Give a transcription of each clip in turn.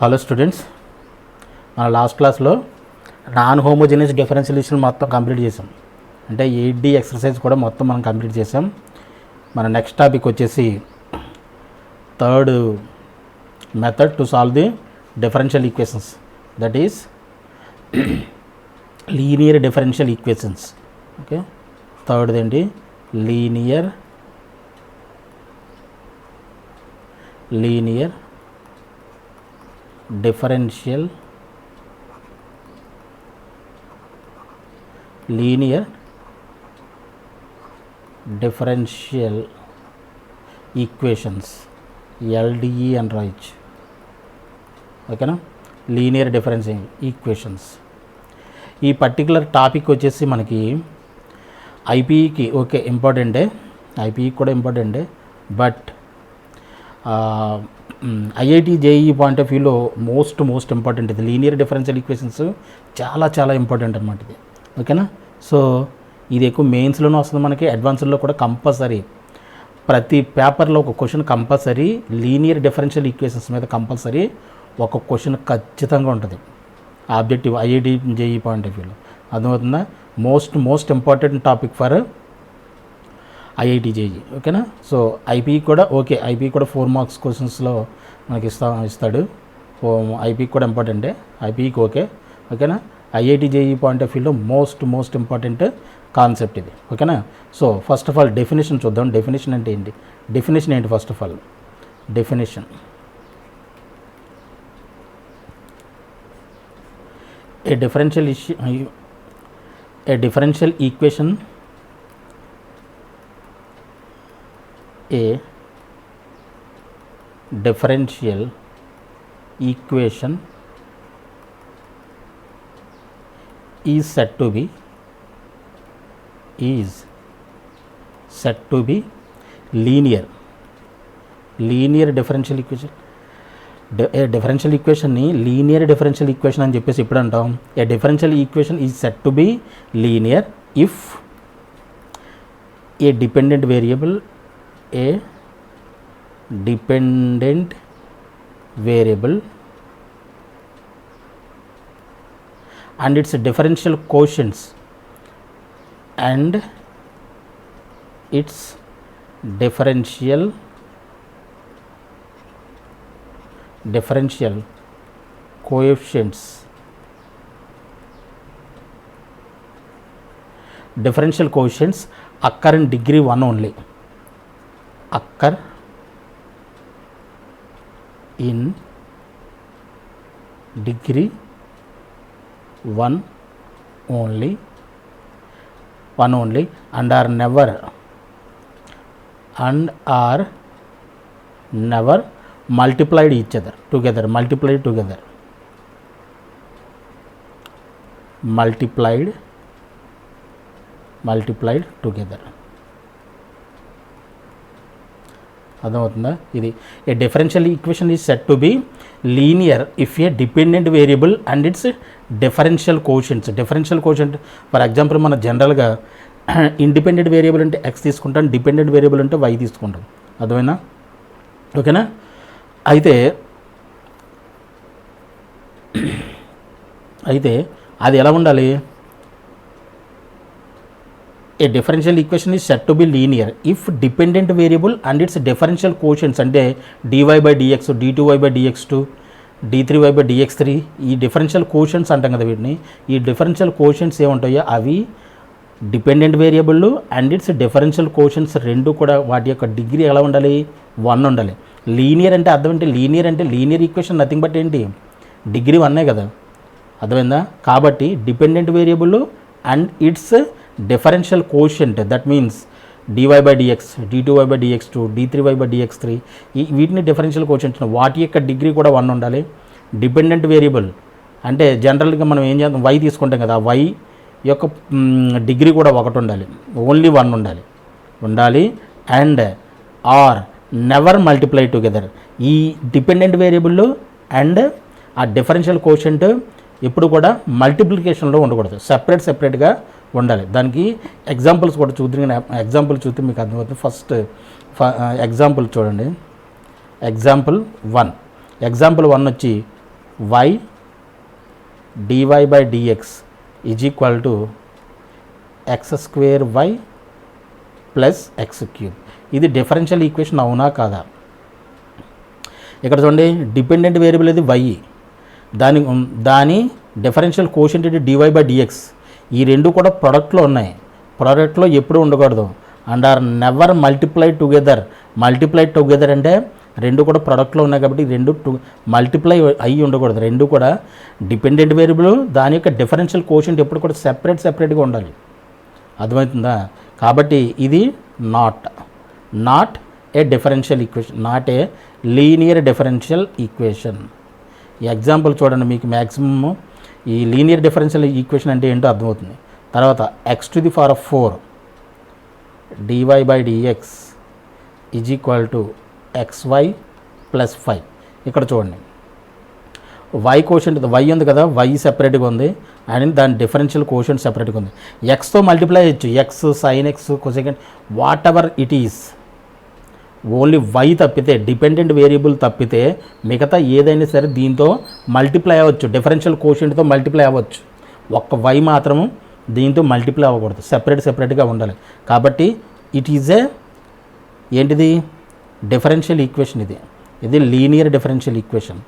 Hello students, మన last క్లాస్లో non homogeneous differential మొత్తం కంప్లీట్ చేసాం. అంటే 8D ఎక్సర్సైజ్ కూడా మొత్తం మనం కంప్లీట్ చేసాం. మన నెక్స్ట్ టాపిక్ వచ్చేసి third method to solve the differential equations, that is linear differential equations. Okay, third ఏంటి? లీనియర్ differential ఈక్వేషన్స్, LDE అని రాయొచ్చు. ఓకేనా? Linear differential equations. ఈ పర్టికులర్ టాపిక్ వచ్చేసి మనకి ఐపీఈకి ఓకే ఇంపార్టెంటే, ఐపీఈకి కూడా ఇంపార్టెంటే, but IIT JEE point of వ్యూలో మోస్ట్ ఇంపార్టెంట్ ఇది. లీనియర్ డిఫరెన్షియల్ ఈక్వేషన్స్ చాలా ఇంపార్టెంట్ అనమాట ఇది. ఓకేనా? సో ఇది ఎక్కువ మెయిన్స్లోనే వస్తుంది, మనకి అడ్వాన్స్లో కూడా కంపల్సరీ ప్రతి పేపర్లో ఒక question compulsory linear differential equations మీద కంపల్సరీ ఒక క్వశ్చన్ ఖచ్చితంగా ఉంటుంది. Objective IIT JEE point of వ్యూలో అర్థమవుతుందా? Most important topic for IIT JEE. ఓకేనా? సో ఐపీఈ కూడా ఓకే, ఐపీఈ కూడా 4 మార్క్స్ క్వశ్చన్స్లో మనకి ఇస్తాడు. ఐపీఈ కూడా ఇంపార్టెంటే, ఐపీఈకి ఓకే. ఓకేనా? ఐఐటి జేఈఈ పాయింట్ ఆఫ్ వ్యూలో మోస్ట్ ఇంపార్టెంట్ కాన్సెప్ట్ ఇది. ఓకేనా? So first of all definition చూద్దాం. డెఫినేషన్ అంటే ఏంటి? డెఫినేషన్ ఏంటి? First of all definition A differential equation a differential equation is said to be linear differential equation. A differential equation ni linear differential equation అని చెప్పేసి ఇప్పుడు అంటాం. A differential equation is said to be linear if a dependent variable and its differential quotients coefficients occur in degree 1 only. Occur in degree 1 only and are never multiplied together. అర్థమవుతుందా? ఇది a differential equation is set to be linear if a dependent variable and its differential quotients. For example మన జనరల్గా independent variable అంటే x తీసుకుంటాం, dependent variable అంటే y తీసుకుంటాం. అర్థమైనా? ఓకేనా? అయితే అది ఎలా ఉండాలి? A differential equation is said to be linear if dependent variable and its differential quotients అంటే dy by dx, d2y by dx2, d3y by dx3 ఈ డిఫరెన్షియల్ కోషెంట్స్ అంటాం కదా వీటిని. ఈ డిఫరెన్షియల్ కోషెంట్స్ ఏముంటాయో అవి dependent variable and its differential quotients రెండు కూడా వాటి యొక్క డిగ్రీ ఎలా ఉండాలి? 1 ఉండాలి. లీనియర్ అంటే అర్థం ఏంటి? లీనియర్ ఈక్వేషన్ నథింగ్ బట్ ఏంటి? డిగ్రీ 1 కదా. అర్థమైందా? కాబట్టి dependent variable and it's differential quotient, that means dy by dx, d2y by dx2, d3y by dx3 వీటిని డిఫరెన్షియల్ కోషెంట్, వాటి యొక్క డిగ్రీ కూడా 1 ఉండాలి. డిపెండెంట్ వేరియబుల్ అంటే జనరల్గా మనం ఏం చేద్దాం, y తీసుకుంటాం కదా, y యొక్క డిగ్రీ కూడా 1 ఉండాలి, ఓన్లీ 1 ఉండాలి. And are never multiply together. ఈ డిపెండెంట్ వేరియబుల్ అండ్ ఆ డిఫరెన్షియల్ కోషెంట్ ఎప్పుడు కూడా మల్టిప్లికేషన్లో ఉండకూడదు, సెపరేట్గా ఉండాలి. దానికి ఎగ్జాంపుల్స్ కూడా చూద్దాం. ఎగ్జాంపుల్ చూస్తే మీకు అర్థమవుతుంది. ఫస్ట్ ఎగ్జాంపుల్ చూడండి. ఎగ్జాంపుల్ 1 వచ్చి y dy by dx is equal to x square y plus x cube. ఇది డిఫరెన్షియల్ ఈక్వేషన్ అవునా కాదా? ఇక్కడ చూడండి, డిపెండెంట్ వేరియబుల్ ఇది వై, దాని డిఫరెన్షియల్ కోషెంట్ ఇది డివై బై డిఎక్స్. ఈ రెండు కూడా ప్రోడక్ట్లో ఉన్నాయి. ప్రోడక్ట్లో ఎప్పుడు ఉండకూడదు, and are never multiply together అంటే రెండు కూడా ప్రోడక్ట్లో ఉన్నాయి కాబట్టి రెండు మల్టిప్లై అయ్యి ఉండకూడదు. రెండు కూడా డిపెండెంట్ వేరియబుల్, దాని యొక్క డిఫరెన్షియల్ కోషెంట్ ఎప్పుడు కూడా సెపరేట్గా ఉండాలి. అర్థమవుతుందా? కాబట్టి ఇది not a differential equation, not a linear differential equation. ఈ ఎగ్జాంపుల్ చూడండి, మీకు మ్యాక్సిమమ్ ఈ లీనియర్ డిఫరెన్షియల్ ఈక్వేషన్ అంటే ఏంటో అర్థమవుతుంది. తర్వాత x to the power of 4 dy by dx is equal to xy plus 5. ఇక్కడ చూడండి, y కోషెంట్ y ఉంది కదా, y సెపరేట్గా ఉంది అండ్ దాని డిఫరెన్షియల్ కోషెంట్ సెపరేట్గా ఉంది. ఎక్స్తో మల్టిప్లై చేయొచ్చు, x sine x cosecant whatever it is. Only y తప్పితే, డిపెండెంట్ వేరియబుల్ తప్పితే మిగతా ఏదైనా సరే దీంతో మల్టిప్లై అవ్వచ్చు, డిఫరెన్షియల్ కోషెంట్తో మల్టిప్లై అవ్వచ్చు. ఒక్క వై మాత్రము దీంతో మల్టిప్లై అవ్వకూడదు, సెపరేట్గా ఉండాలి. కాబట్టి ఇట్ ఈజ్ ఏంటిది డిఫరెన్షియల్ ఈక్వేషన్. ఇది లీనియర్ డిఫరెన్షియల్ ఈక్వేషన్.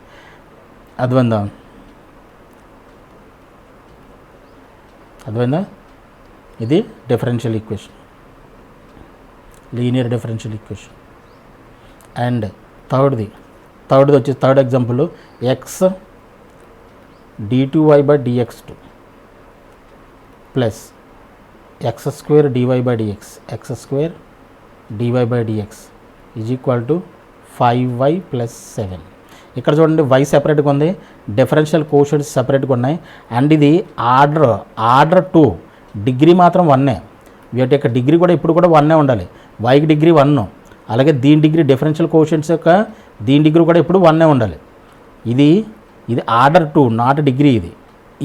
అర్థమైందా? ఇది differential equation, linear differential equation. And థర్డ్ది వచ్చి third example x d2y by dx2 plus x square d y by d x, x square d y by dx is equal to 5y plus 7. ఇక్కడ చూడండి, y సెపరేట్గా ఉంది, differential కోషెంట్స్ సెపరేట్గా ఉన్నాయి. అండ్ ఇది order 2, degree మాత్రం 1. వీటి యొక్క డిగ్రీ కూడా ఇప్పుడు కూడా 1 ఉండాలి. వైకి డిగ్రీ 1, అలాగే దీని డిగ్రీ డిఫరెన్షియల్ కోషెంట్స్ యొక్క దీని డిగ్రీ కూడా ఇప్పుడు 1 ఉండాలి. ఇది ఆర్డర్ 2 నాట్ డిగ్రీ.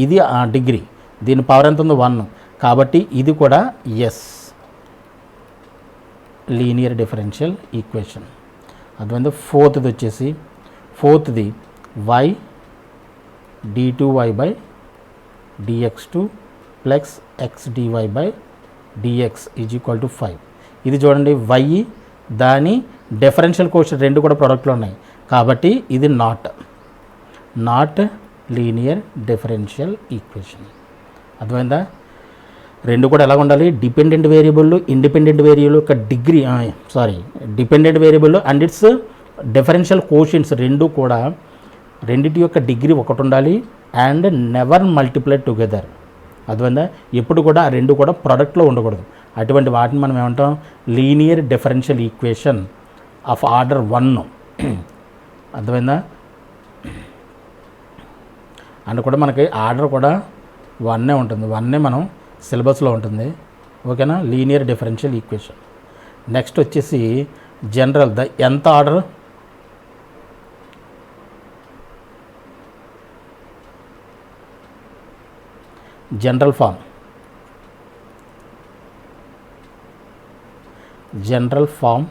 ఇది డిగ్రీ, దీని పవర్ ఎంత ఉందో 1. కాబట్టి ఇది కూడా ఎస్ లీనియర్ డిఫరెన్షియల్ ఈక్వేషన్. అర్థమైంది? ఫోర్త్ది వచ్చేసి y d2y by dx2 plus x dy by dx is equal to 5. ఇది చూడండి, వై దాని డిఫరెన్షియల్ కోషెంట్ రెండు కూడా ప్రోడక్ట్లో ఉన్నాయి కాబట్టి ఇది నాట్ లీనియర్ డిఫరెన్షియల్ ఈక్వేషన్. అర్థమైందా? రెండు కూడా ఎలా ఉండాలి, డిపెండెంట్ వేరియబుల్ ఇండిపెండెంట్ వేరియబుల్ యొక్క degree dependent variable and its differential quotients రెండు కూడా రెండిటి యొక్క డిగ్రీ ఒకటి ఉండాలి అండ్ నెవర్ మల్టిప్లై టుగెదర్. అర్థమైందా? ఎప్పుడు కూడా ఆ రెండు కూడా ప్రోడక్ట్లో ఉండకూడదు. అటువంటి వాటిని మనం ఏమంటాం, linear differential equation of order 1. అర్థమైందా? అండ్ కూడా మనకి ఆర్డర్ కూడా 1 ఉంటుంది, 1 మనం సిలబస్లో ఉంటుంది. ఓకేనా? Linear differential equation. నెక్స్ట్ వచ్చేసి general nth order general form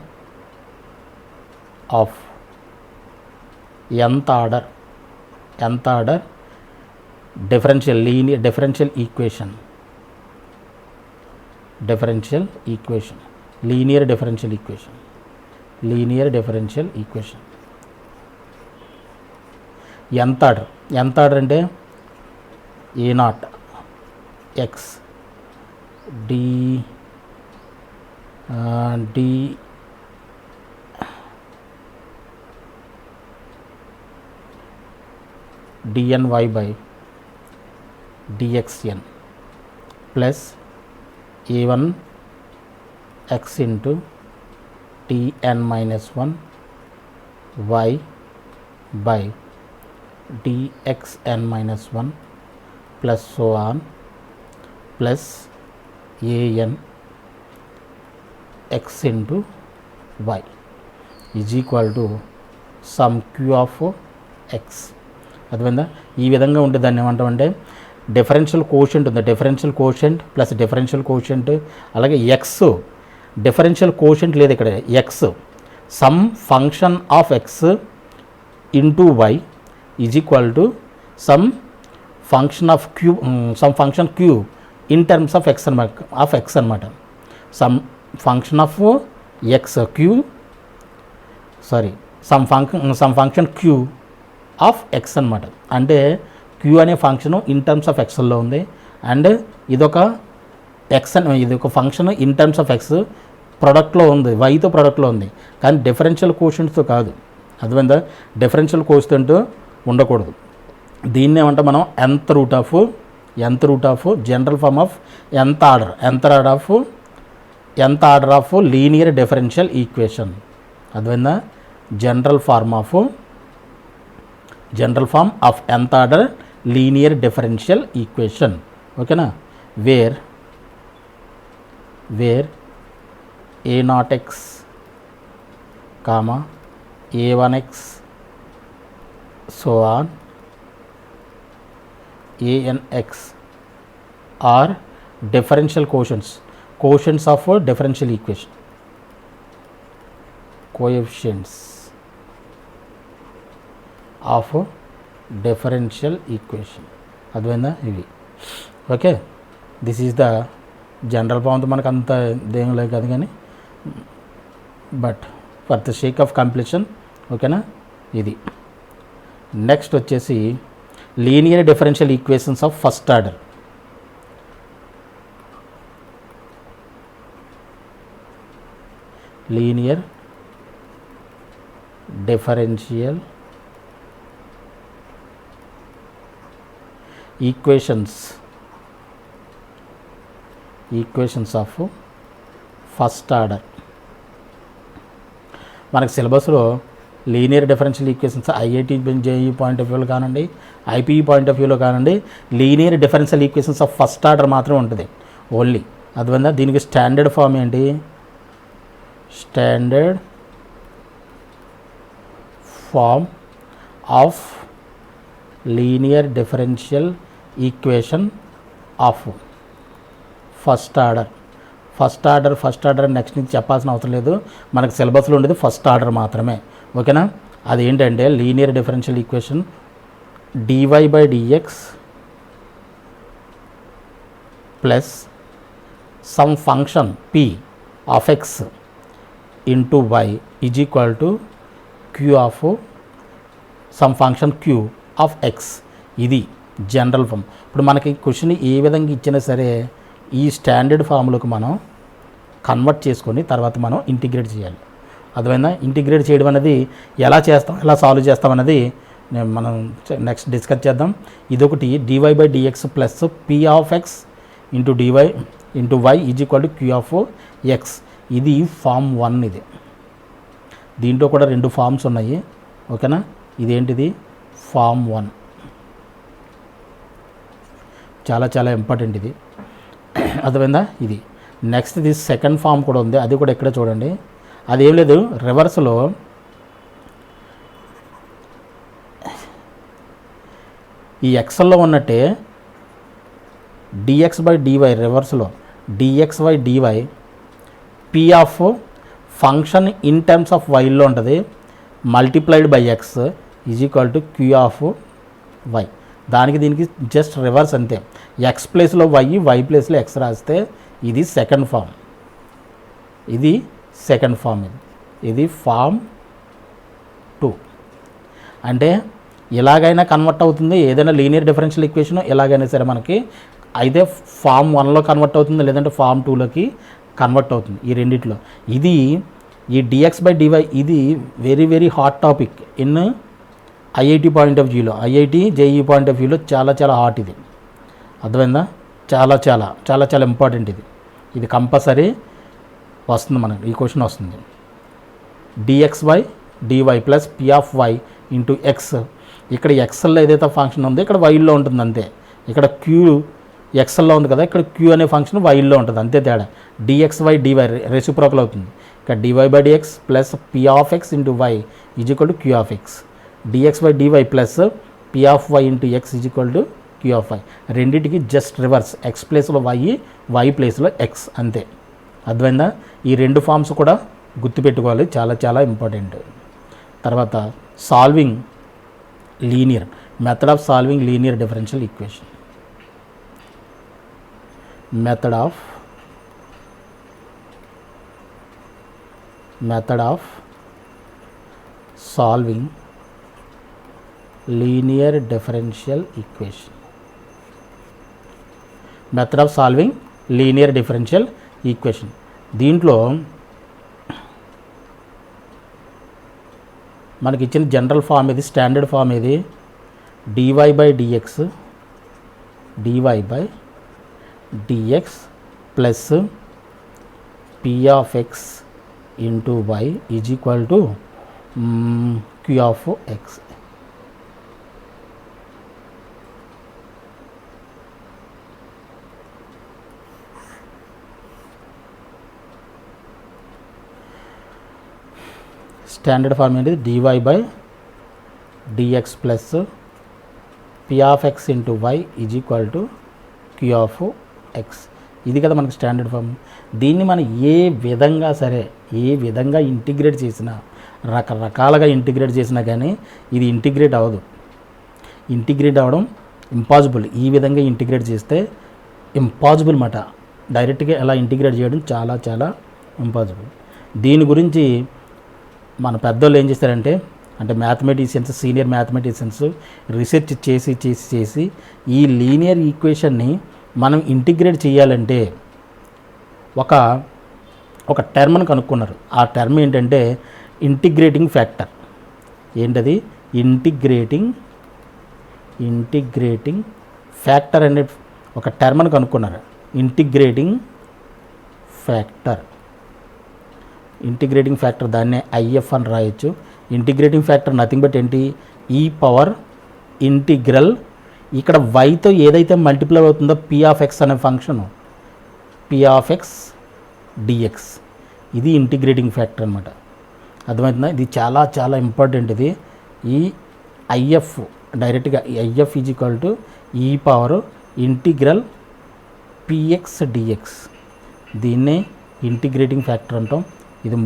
of nth order differential equation linear differential equation. nth order అంటే a0 x dny by dxn plus a1 x into tn minus 1 y by dxn minus 1 plus so on plus an x into y is equal to sum q of x. అర్థమైందా? ఈ విధంగా ఉంటే దాన్ని ఏమంటామంటే differential quotient ఉంది, differential quotient plus differential quotient, అలాగే x differential quotient లేదు ఇక్కడ, x some function of x into y is equal to some function of q, some function q in terms of x అనమాట. Some function of x q, sorry some function q of x అనమాట. అంటే q అనే function in terms of ఎక్స్లో ఉంది, and ఇదొక X అని, ఇది ఒక function in terms of x ప్రొడక్ట్లో ఉంది, వైతో ప్రొడక్ట్లో ఉంది, కానీ డిఫరెన్షియల్ కోషెంట్స్తో కాదు. అర్థమైందా? డిఫరెన్షియల్ కోషెంట్ ఉండకూడదు. దీన్ని ఏమంటే మనం nth root of general form of nth order of linear differential equation. అర్థమైందా? General form of nth order linear differential equation. ఓకేనా? Where a0x, a1x, so on anx are differential quotients of a differential equation, coefficients of a differential equation. అర్థమైందా? ఇవి okay. This is the general ఫామ్తో మనకు అంత దేం లేదు కాదు, కానీ but for the sake of completion ఓకేనా. ఇది నెక్స్ట్ వచ్చేసి linear differential equations of first order. Linear differential equations of first order. మనకు సిలబస్లో linear differential equations IIT JEE point of వ్యూలో కానండి, ఐపీఈ పాయింట్ ఆఫ్ వ్యూలో కానండి, linear differential equations of first order మాత్రం ఉంటుంది ఓన్లీ. అర్థమైందా? దీనికి స్టాండర్డ్ ఫామ్ ఏంటి? Standard form of linear differential equation of first order next నుంచి చెప్పాల్సిన అవసరం లేదు, మనకు సిలబస్లో ఉండేది ఫస్ట్ ఆర్డర్ మాత్రమే. ఓకేనా? అది ఏంటంటే linear differential equation dy/dx plus sum function p of x into y is equal to q of sum function q of x. ఇది జనరల్ ఫామ్. ఇప్పుడు మనకి క్వశ్చన్ ఏ విధంగా ఇచ్చినా సరే ఈ స్టాండర్డ్ ఫామ్లోకి మనం కన్వర్ట్ చేసుకొని తర్వాత మనం ఇంటిగ్రేట్ చేయాలి. అర్థమైందా? ఇంటిగ్రేట్ చేయడం అనేది ఎలా సాల్వ్ చేస్తాం అనేది మనం నెక్స్ట్ డిస్కస్ చేద్దాం. ఇదొకటి dy/dx plus p of x into dy into y is equal to q of x. ఇది ఫామ్ 1. ఇది దీంట్లో కూడా 2 ఫామ్స్ ఉన్నాయి. ఓకేనా? ఇదేంటిది? ఫామ్ 1. చాలా చాలా ఇంపార్టెంట్ ఇది. అర్థమైందా? ఇది నెక్స్ట్ ఇది సెకండ్ ఫామ్ కూడా ఉంది, అది కూడా ఇక్కడ చూడండి. అదేం లేదు, రివర్స్లో ఈ ఎక్స్లో ఉన్నట్టే dx/dy రివర్స్లో dx/dy p of function in terms of వైలో ఉంటుంది multiplied by x is equal to q of y. దానికి దీనికి జస్ట్ రివర్స్ అంతే. ఎక్స్ ప్లేస్లో వై ప్లేస్లో ఎక్స్ రాస్తే ఇది సెకండ్ ఫామ్. ఇది ఫామ్ 2. అంటే ఇలాగైనా కన్వర్ట్ అవుతుంది ఏదైనా లీనియర్ డిఫరెన్షియల్ ఈక్వేషన్, ఎలాగైనా సరే మనకి అయితే ఫామ్ 1లో కన్వర్ట్ అవుతుంది, లేదంటే ఫామ్ 2లోకి కన్వర్ట్ అవుతుంది. ఈ రెండిట్లో ఇది ఈ dx/dy ఇది very very hot topic in IIT point of వ్యూలో, ఐఐటి జేఈ పాయింట్ ఆఫ్ వ్యూలో చాలా చాలా హాట్ ఇది. అర్థమైందా? చాలా చాలా చాలా చాలా ఇంపార్టెంట్ ఇది కంపల్సరీ వస్తుంది మనకు, ఈ క్వశ్చన్ వస్తుంది. dx/dy plus p of y into X. ఇక్కడ ఎక్స్ఎల్లో ఏదైతే ఫంక్షన్ ఉందో ఇక్కడ వైలో ఉంటుంది అంతే. ఇక్కడ క్యూ ఎక్స్ఎల్లో ఉంది కదా, ఇక్కడ క్యూ అనే ఫంక్షన్ వైలో ఉంటుంది అంతే తేడా. dx/dy రెసిప్రోకల్ అవుతుంది. ఇక్కడ dy/dx plus p of x into y is equal to q of x. dx/dy plus p of y into x is equal to q of y. రెండింటికి జస్ట్ రివర్స్, ఎక్స్ ప్లేస్లో y ప్లేస్లో x అంతే. అర్థమైందా? ఈ 2 forms కూడా గుర్తుపెట్టుకోవాలి, చాలా చాలా ఇంపార్టెంట్. తర్వాత solving linear method of solving linear differential equation. method of solving linear differential equation. Method of solving linear differential equation. దీంట్లో మనకి ఇచ్చిన జనరల్ ఫామ్ ఇది, స్టాండర్డ్ ఫామ్ ఇది, dy by dx plus p of x into y is equal to q of x. Standard form ఏంటి? dy by dx plus p of x into y is equal to q of x. ఇది కదా మనకు standard form. దీన్ని మనం ఏ విధంగా integrate చేసినా, రకరకాలుగా integrate చేసినా కానీ ఇది ఇంటిగ్రేట్ అవ్వదు. ఇంటిగ్రేట్ అవ్వడం ఇంపాసిబుల్. ఈ విధంగా ఇంటిగ్రేట్ చేస్తే ఇంపాసిబుల్ మాట. డైరెక్ట్గా ఎలా ఇంటిగ్రేట్ చేయడం చాలా చాలా ఇంపాసిబుల్. దీని గురించి మన పెద్దోళ్ళు ఏం చేస్తారంటే, అంటే మ్యాథమెటిషియన్స్, సీనియర్ మ్యాథమెటిషియన్స్ రీసెర్చ్ చేసి ఈ లీనియర్ ఈక్వేషన్ని మనం ఇంటిగ్రేట్ చేయాలంటే ఒక టర్మ్ను కనుక్కున్నారు. ఆ టర్మ్ ఏంటంటే ఇంటిగ్రేటింగ్ ఫ్యాక్టర్. ఏంటది? ఇంటిగ్రేటింగ్ ఫ్యాక్టర్ అనే ఒక టర్మ్ను కనుక్కున్నారు. ఇంటిగ్రేటింగ్ ఫ్యాక్టర్ దాన్నే ఐఎఫ్ అని రాయొచ్చు. ఇంటిగ్రేటింగ్ ఫ్యాక్టర్ నథింగ్ బట్ ఏంటి? ఈ పవర్ ఇంటిగ్రల్, ఇక్కడ వైతో ఏదైతే మల్టిప్లై అవుతుందో p of x అనే function, p of x dx, ఇది ఇంటిగ్రేటింగ్ ఫ్యాక్టర్ అనమాట. అర్థమవుతుందా? ఇది చాలా చాలా ఇంపార్టెంట్. ఇది ఈ ఐఎఫ్ డైరెక్ట్గా if is equal to e power integral px dx. దీన్నే ఇంటిగ్రేటింగ్ ఫ్యాక్టర్ అంటాం. ఇది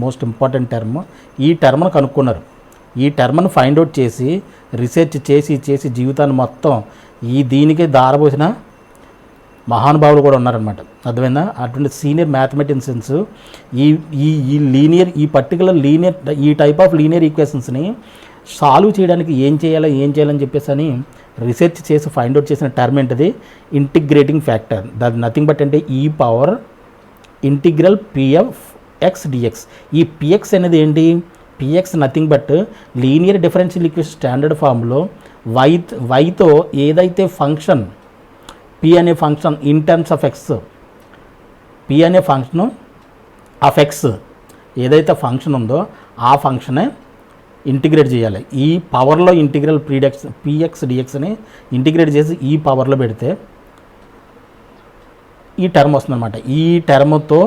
మోస్ట్ ఇంపార్టెంట్ టర్మ్. ఈ టర్మ్ను కనుక్కున్నారు. ఈ టర్మ్ను ఫైండ్ అవుట్ చేసి రీసెర్చ్ చేసి జీవితాన్ని మొత్తం దీనికే దారబోసిన మహానుభావులు కూడా ఉన్నారనమాట. అర్థమైందా? అటువంటి సీనియర్ మ్యాథమెటిషియన్స్ ఈ లీనియర్, ఈ పర్టికులర్ లీనియర్, ఈ టైప్ ఆఫ్ లీనియర్ ఈక్వేషన్స్ని సాల్వ్ చేయడానికి ఏం చేయాలని చెప్పేసి అని రీసెర్చ్ చేసి ఫైండ్ అవుట్ చేసిన టర్మ్ ఏంటిది? Integrating factor. దాని నథింగ్ బట్ అంటే ఈ పవర్ ఇంటిగ్రల్ px dx. ఈ px అనేది ఏంటి? px nothing but linear differential equation standard ఫామ్లో వైతో ఏదైతే ఫంక్షన్ p అనే function in terms of X, p అనే ఫంక్షన్ ఆఫ్ ఎక్స్ ఏదైతే ఫంక్షన్ ఉందో ఆ ఫంక్షనే ఇంటిగ్రేట్ చేయాలి. ఈ పవర్లో ఇంటిగ్రల్ px dxని ఇంటిగ్రేట్ చేసి ఈ పవర్లో పెడితే ఈ టర్మ్ వస్తుందన్నమాట. ఈ టర్మ్తో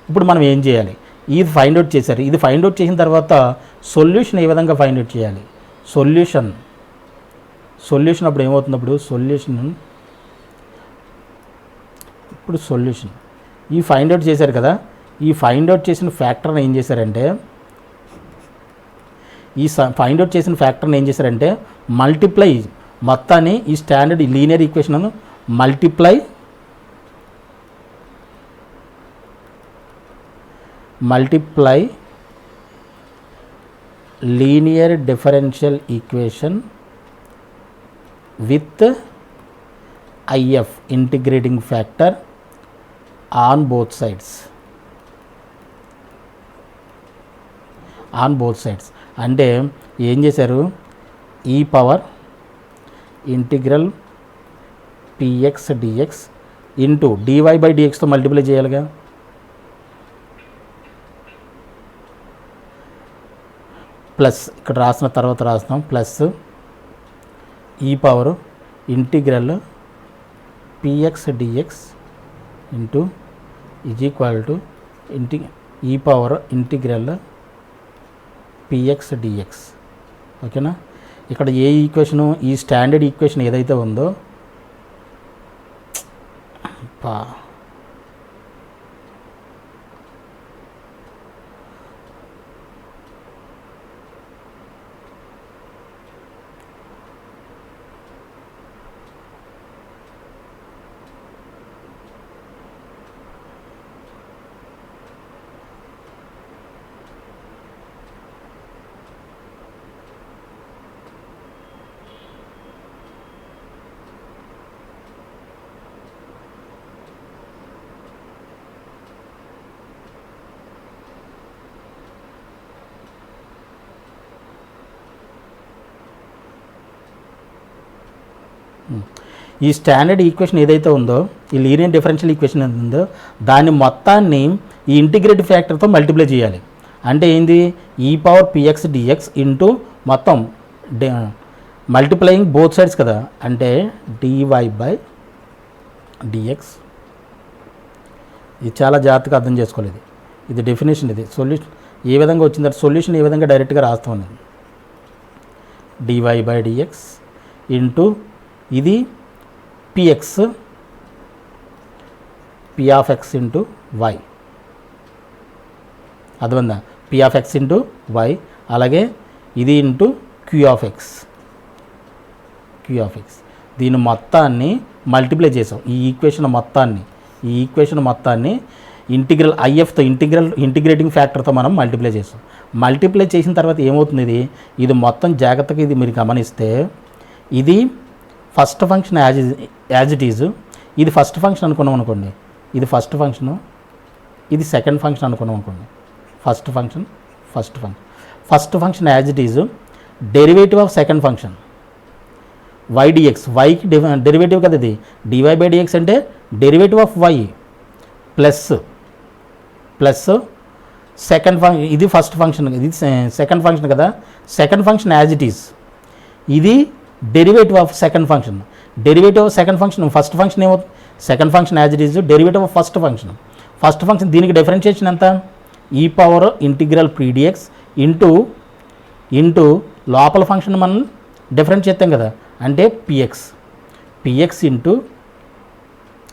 ఇప్పుడు మనం ఏం చేయాలి? ఇది ఫైండ్ అవుట్ చేశారు. ఇది ఫైండ్ అవుట్ చేసిన తర్వాత సొల్యూషన్ ఏ విధంగా ఫైండ్ అవుట్ చేయాలి? సొల్యూషన్ అప్పుడు ఏమవుతుంది? సొల్యూషన్ ఈ ఫైండ్ అవుట్ చేశారు కదా, ఈ ఫైండ్ అవుట్ చేసిన ఫ్యాక్టర్ని ఏం చేశారంటే మల్టిప్లై మొత్తాన్ని ఈ standard linear equation multiply linear differential equation with IF integrating factor on both sides. అంటే ఏం చేశారు? E power integral px dx into dy by dxతో మల్టిప్లై చేయాలిగా. ప్లస్ ఇక్కడ రాసిన తర్వాత రాస్తున్నాం plus e power integral px dx into is equal to e power integral px dx. ఓకేనా? ఇక్కడ ఏ ఈక్వేషను, ఈ స్టాండర్డ్ ఈక్వేషన్ ఏదైతే ఉందో ఈ స్టాండర్డ్ ఈక్వేషన్ ఏదైతే ఉందో, ఈ లీనియర్ డిఫరెన్షియల్ ఈక్వేషన్ ఏదైతే ఉందో దాని మొత్తాన్ని ఈ ఇంటిగ్రేటివ్ ఫ్యాక్టర్తో మల్టిప్లై చేయాలి. అంటే ఏంది, ఈ పవర్ పిఎక్స్ డిఎక్స్ ఇంటూ మొత్తం మల్టిప్లయింగ్ బోత్ సైడ్స్ కదా, అంటే డివై బై డిఎక్స్. ఇది చాలా జాగ్రత్తగా అర్థం చేసుకోలేదు. ఇది డెఫినేషన్, ఇది సొల్యూషన్ ఏ విధంగా వచ్చిందంటే సొల్యూషన్ ఏ విధంగా డైరెక్ట్గా రాస్తూ ఉన్నది. డివై బై డిఎక్స్ ఇంటూ ఇది px p of x into y. అర్థమైందా, p of x into y. అలాగే ఇది ఇంటూ క్యూ ఆఫ్ ఎక్స్. దీని మొత్తాన్ని మల్టిప్లై చేసాం. ఈ ఈక్వేషన్ మొత్తాన్ని ఇంటిగ్రల్ ఐఎఫ్తో ఇంటిగ్రేటింగ్ ఫ్యాక్టర్తో మనం మల్టిప్లై చేసాం. మల్టిప్లై చేసిన తర్వాత ఏమవుతుంది, ఇది మొత్తం జాగ్రత్తగా ఇది మీరు గమనిస్తే ఇది first function as it is. ఇది ఫస్ట్ ఫంక్షన్ అనుకున్నాం అనుకోండి, ఇది ఫస్ట్ ఫంక్షను, ఇది సెకండ్ ఫంక్షన్ అనుకున్నాం అనుకోండి. First function as it is derivative of second function y dx. వైకి డెరివేటివ్ కదా ఇది, డివై బై డిఎక్స్ అంటే derivative of y plus second function. ఇది ఫస్ట్ ఫంక్షన్, ఇది సెకండ్ ఫంక్షన్ కదా. Second function as it is, ఇది derivative of second function. Derivative of second function, first function ఏమవుతుంది, second function as it is derivative of first function. దీనికి differentiation ఎంత, ఈ power integral P dx into లోపల function మనం difference చేస్తాం కదా, అంటే పిఎక్స్ ఇంటూ,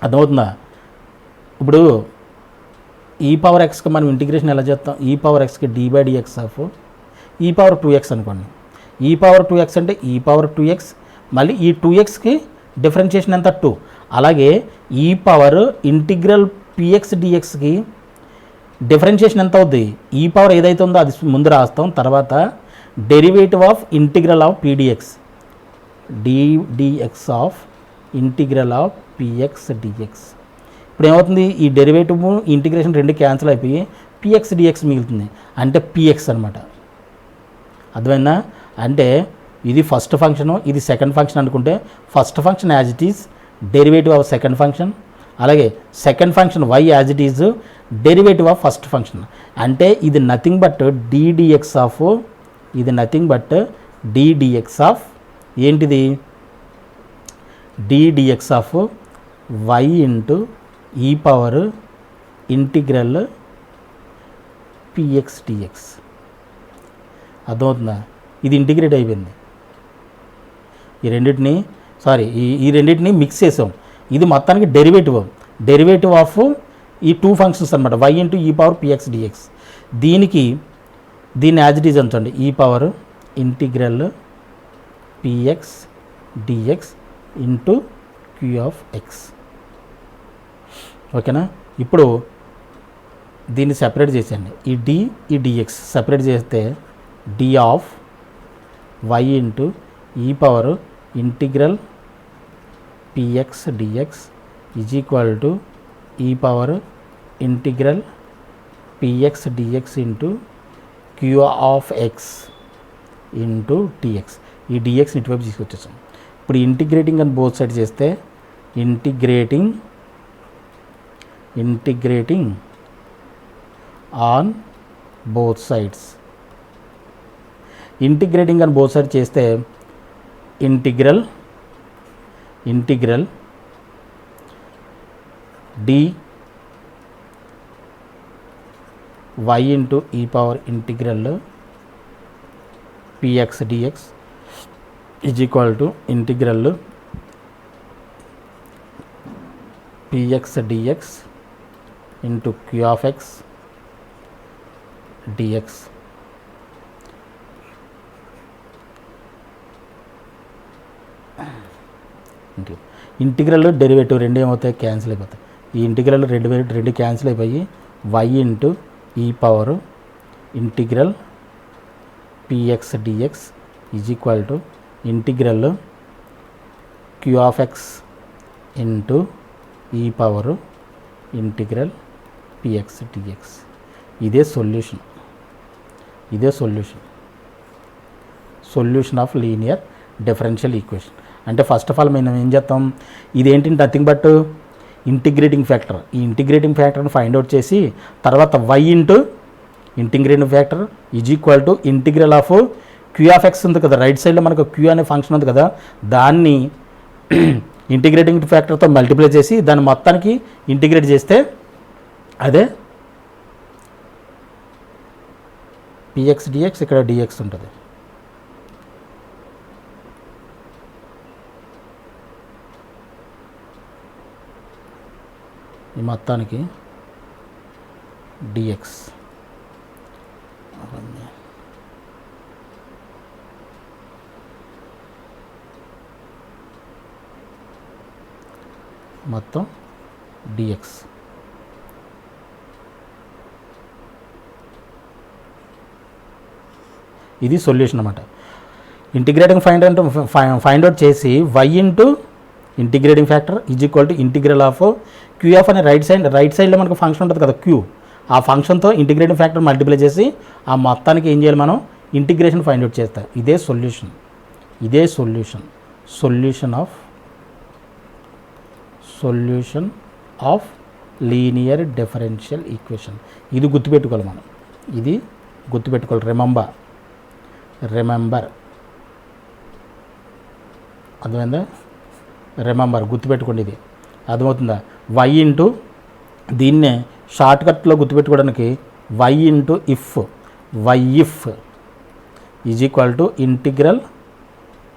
అర్థమవుతుందా. ఇప్పుడు ఈ పవర్ ఎక్స్కి మనం ఇంటిగ్రేషన్ ఎలా చేస్తాం, ఈ పవర్ ఎక్స్కి d by dx of e power 2x అనుకోండి. ఈ పవర్ 2x అంటే ఈ పవర్ 2x, మళ్ళీ ఈ 2xకి డిఫరెన్షియేషన్ ఎంత 2. అలాగే ఈ పవర్ ఇంటిగ్రల్ పిఎక్స్ డిఎక్స్కి డిఫరెన్షియేషన్ ఎంత అవుద్ది, ఈ పవర్ ఏదైతే ఉందో అది ముందు రాస్తాం, తర్వాత derivative of integral of pdx dx of integral of px dx. ఇప్పుడు ఏమవుతుంది, ఈ డెరివేటివ్ ఇంటిగ్రేషన్ రెండు క్యాన్సిల్ అయిపోయి పిఎక్స్ డిఎక్స్ మిగులుతుంది, అంటే పిఎక్స్ అనమాట. అర్థమైందా, అంటే ఇది ఫస్ట్ ఫంక్షను, ఇది సెకండ్ ఫంక్షన్ అనుకుంటే first function as it is derivative of second function, అలాగే second function y as it is derivative of first function. అంటే ఇది నథింగ్ బట్ డిడిఎక్స్ ఆఫ్ ఏంటిది, d dx of y into e power integral px dx. అర్థమవుతుందా, ఇది integrate అయిపోయింది. ఈ రెండింటిని mix చేసాం. ఇది మొత్తానికి డెరివేటివ్ ఆఫ్ ఈ టూ ఫంక్షన్స్ అనమాట, y into e power px dx. దీన్ని యాజ్ ఇట్ ఈజ్ ఉంచండి, e power integral px dx into q of x. ఓకేనా, ఇప్పుడు దీన్ని సెపరేట్ చేసేయండి, ఈ డిఎక్స్ సెపరేట్ చేస్తే d of y into e power integral px dx is equal to e power integral px dx into q of x into dx. ఈ డిఎక్స్ని ఇటువైపు తీసుకొచ్చేసాం. ఇప్పుడు ఇంటిగ్రేటింగ్ అని బోత్ సైడ్ చేస్తే integrating on both sides. Integrating అని both side చేస్తే integral d y into e power integral px dx is equal to integral px dx into q of x dx. Integral derivative రెండు ఏమవుతాయి, cancel అయిపోతాయి. ఈ integral రెండు cancel అయిపోయి y into e power integral px dx is equal to integral q of x into e power integral px dx. ఇదే solution of linear differential equation. అంటే first of all మనం ఏం చేస్తాం, ఇదేంటి నథింగ్ బట్ ఇంటిగ్రేటింగ్ ఫ్యాక్టర్. ఈ integrating ఫ్యాక్టర్ని find out చేసి తర్వాత y into integrating factor is equal to integral of Q of X ఉంది కదా, రైట్ సైడ్లో మనకు క్యూ అనే ఫంక్షన్ ఉంది కదా, దాన్ని ఇంటిగ్రేటింగ్ ఫ్యాక్టర్తో మల్టిప్లై చేసి దాని మొత్తానికి ఇంటిగ్రేట్ చేస్తే అదే పిఎక్స్ డిఎక్స్, ఇక్కడ డిఎక్స్ ఉంటుంది. ఈ మొత్తానికి డిఎక్స్ మొత్తం డిఎక్స్. ఇది సొల్యూషన్ అన్నమాట. ఇంటిగ్రేటింగ్ ఫైండ్ అవుట్ చేసి y into integrating factor is equal to integral of Q of అనే రైట్ సైడ్లో మనకు ఫంక్షన్ ఉంటుంది కదా క్యూ, ఆ ఫంక్షన్తో ఇంటిగ్రేటింగ్ ఫ్యాక్టర్ మల్టిప్లై చేసి ఆ మొత్తానికి ఏం చేయాలి మనం, ఇంటిగ్రేషన్ ఫైండ్ అవుట్ చేస్తాం. ఇదే solution of linear differential equation. ఇది గుర్తుపెట్టుకోవాలి మనం, ఇది గుర్తుపెట్టుకోవాలి. రిమెంబర్ అర్థమైందా, రిమెంబర్ గుర్తుపెట్టుకోండి. ఇది అర్థమవుతుందా, y ఇంటూ దీన్నే షార్ట్కట్లో గుర్తుపెట్టుకోవడానికి y into IF is equal to integral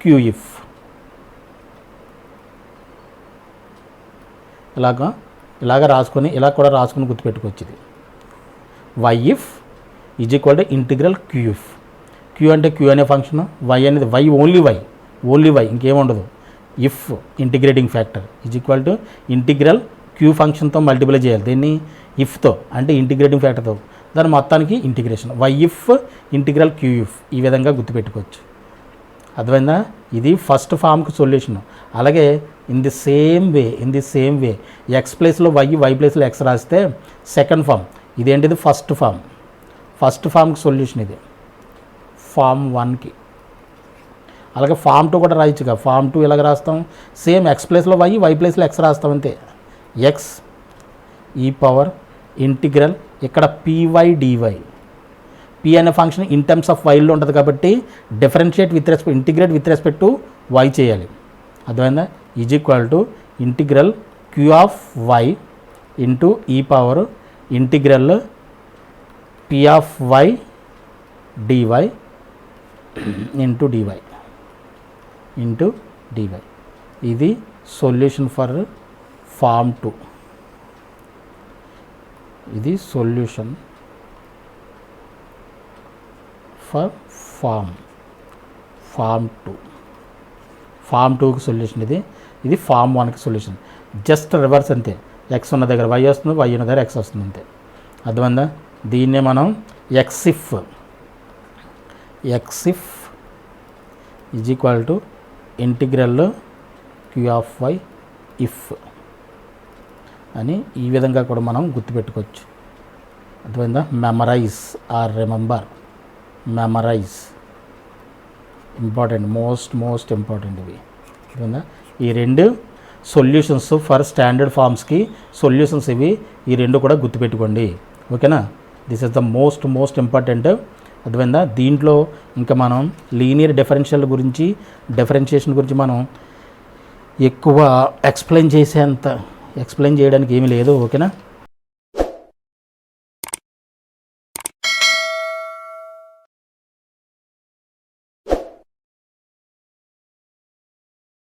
q IF. ఇలాగా రాసుకొని ఇలా కూడా రాసుకొని గుర్తుపెట్టుకోవచ్చు. ఇది y IF is equal to integral q IF. Q అంటే క్యూ అనే ఫంక్షన్, y అనేది ఓన్లీ y ఇంకేముండదు. IF integrating factor is equal to integral q ఫంక్షన్తో మల్టిప్లై చేయాలి దీన్ని ఇఫ్తో, అంటే ఇంటిగ్రేటింగ్ ఫ్యాక్టర్తో, దాని మొత్తానికి integration y IF integral q IF. ఈ విధంగా గుర్తుపెట్టుకోవచ్చు. అర్థమైందా, ఇది ఫస్ట్ ఫామ్కి సొల్యూషన్. అలాగే in the same way X ప్లేస్లో y ప్లేస్లో ఎక్స్ రాస్తే సెకండ్ ఫామ్, ఇదేంటిది ఫస్ట్ ఫామ్కి సొల్యూషన్. ఇది ఫామ్ 1కి. అలాగే ఫామ్ 2 కూడా రాయొచ్చుగా. ఫామ్ 2 ఎలాగ రాస్తాం, సేమ్ ఎక్స్ ప్లేస్లో y ప్లేస్లో ఎక్స్ రాస్తాం అంతే. ఎక్స్ ఈ పవర్ ఇంటిగ్రల్ ఇక్కడ py dy. p అనే ఫంక్షన్ ఇన్ టర్మ్స్ ఆఫ్ వైలో ఉంటుంది కాబట్టి integrate with respect to y చేయాలి. అర్థమైందా, is equal to integral q of y into e power integral p of y dy into dy. ఇది solution for form 2. ఇది solution for form 2. Form 2కి solution ఇది form 1కి solution. Just reverse అంతే. X ఉన్న దగ్గర y వస్తుంది, y ఉన్న దగ్గర ఎక్స్ వస్తుంది అంతే. అర్థమైందా, దీన్నే మనం x IF is equal to integral q of y IF అని ఈ విధంగా కూడా మనం గుర్తుపెట్టుకోవచ్చు. అర్థమైందా, memorize or remember. Important, most important ఇవి. అర్థమైందా, ఈ రెండు సొల్యూషన్స్ ఫర్ స్టాండర్డ్ ఫామ్స్కి సొల్యూషన్స్ ఇవి. ఈ రెండు కూడా గుర్తుపెట్టుకోండి, ఓకేనా. This is the most important. అర్థమైందా, దీంట్లో ఇంకా మనం లీనియర్ డిఫరెన్షియేషన్ గురించి మనం ఎక్కువ ఎక్స్ప్లెయిన్ చేయడానికి ఏమీ లేదు, ఓకేనా.